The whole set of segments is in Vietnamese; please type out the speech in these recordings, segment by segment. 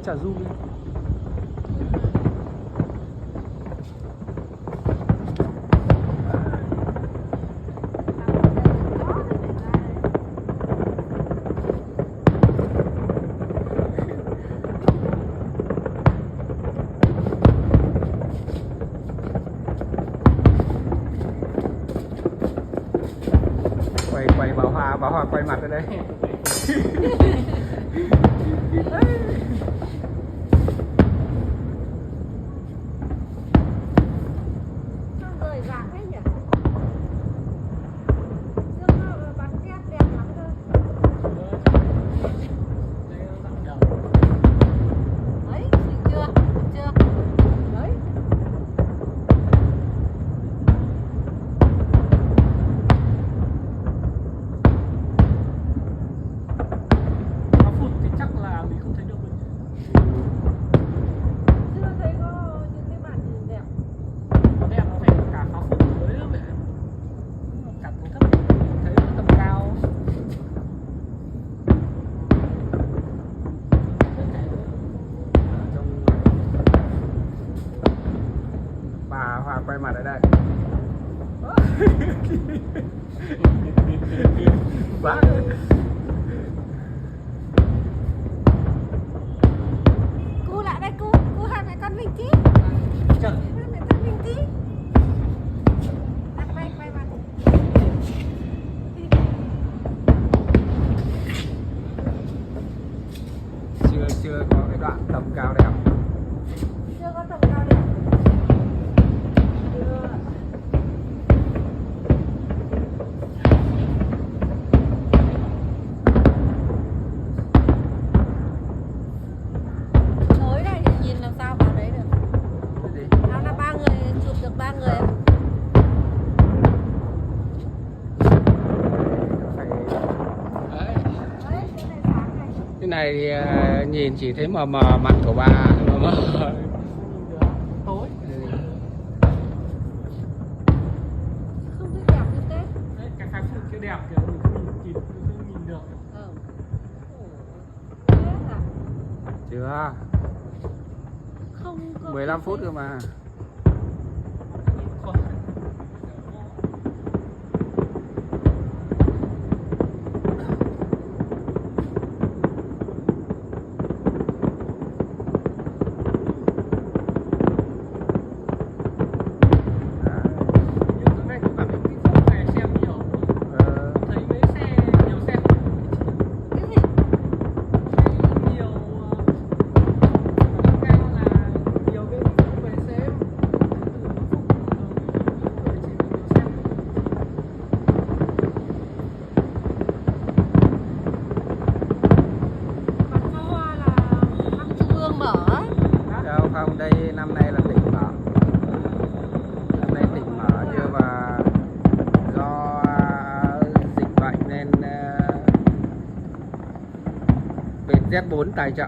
trả du đi. Quay Bảo Hòa quay mặt ở đây. Rời rạc hết nhỉ? Dương nó bắn két đẹp lắm cơ. Đấy, xinh chưa? Chưa? Đấy. Chắc là mình không thấy được luôn. Chưa thấy có những cái bản nhìn đẹp. Nó đẹp, nó phải cả pháo phút mới nữa mẹ. Cả tầng thấp thấy nó tầm cao. Bà Hòa quay mặt ở đây. Bác Cu lại đây cu hai mẹ con mình tí. Trần. Hai mẹ con mình tí. Quay mặt. Chưa có cái đoạn tầm cao đẹp. Chưa có tầm cao đẹp. Chưa. Tối này thì nhìn làm sao vào đấy được. Nó là 3 người chụp được 3 người. Đấy. Đấy, cái này sáng này. Cái này thì nhìn chỉ thấy mờ mờ mặt của bà mờ mờ. Tối. Không thấy đẹp như thế. Đấy, cái phái phục kia đẹp kìa, mình không nhìn được. Ừ. Thế à? Chưa. Không có 15 phút cơ mà. cái gì? Bắn pháo hoa là năm trung ương mở ấy. Đâu không, đây năm nay là tỉnh mở. Năm nay tỉnh mở chưa và do dịch bệnh nên bên Z4 tài trợ.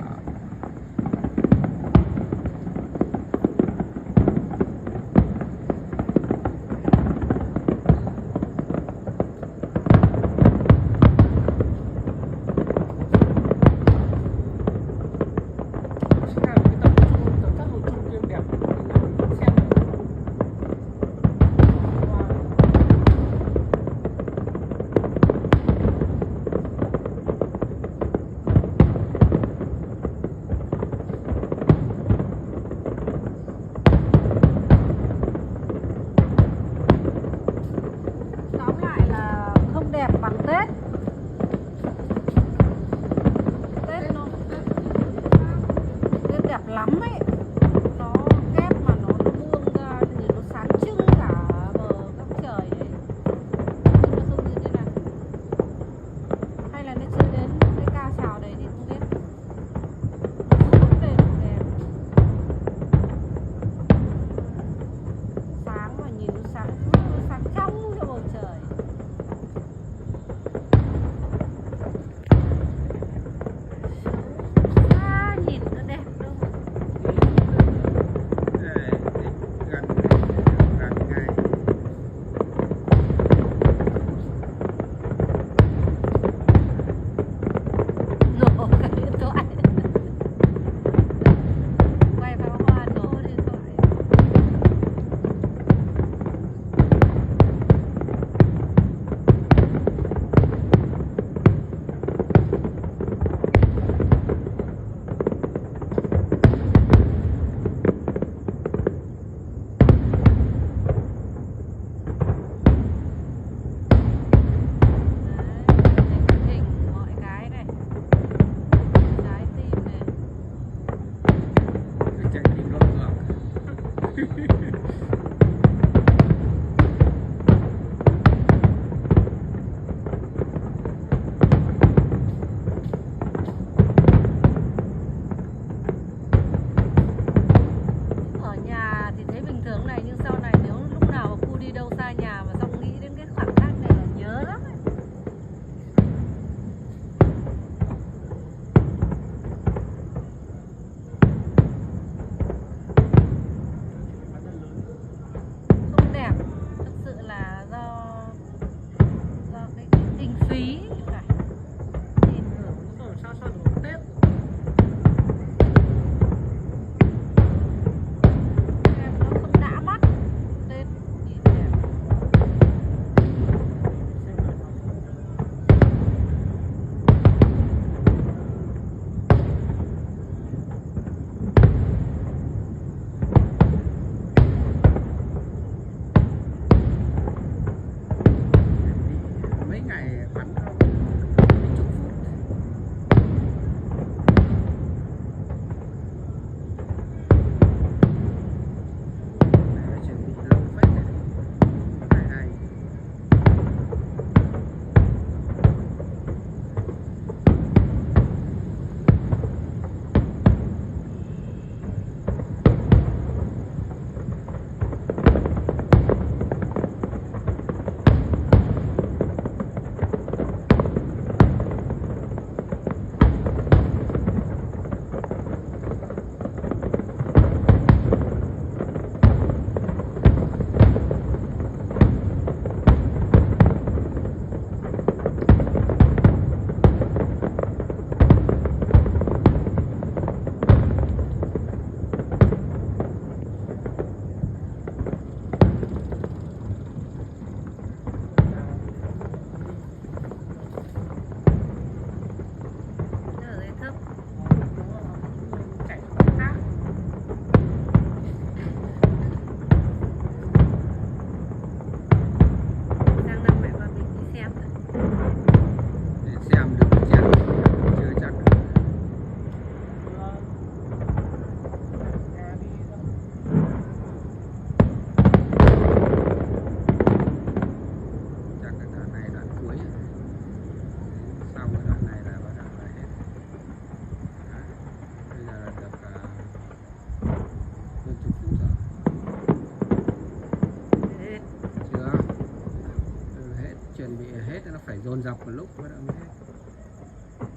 dồn dập một lúc bắt đầu mới hết.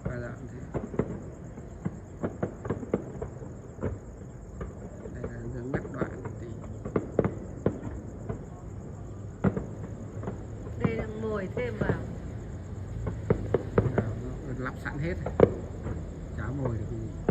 Và dạng thế. Đây là hướng ngắt đoạn tí. Đây là mồi thêm vào. Nó lắp sẵn hết, chả mồi được cái gì.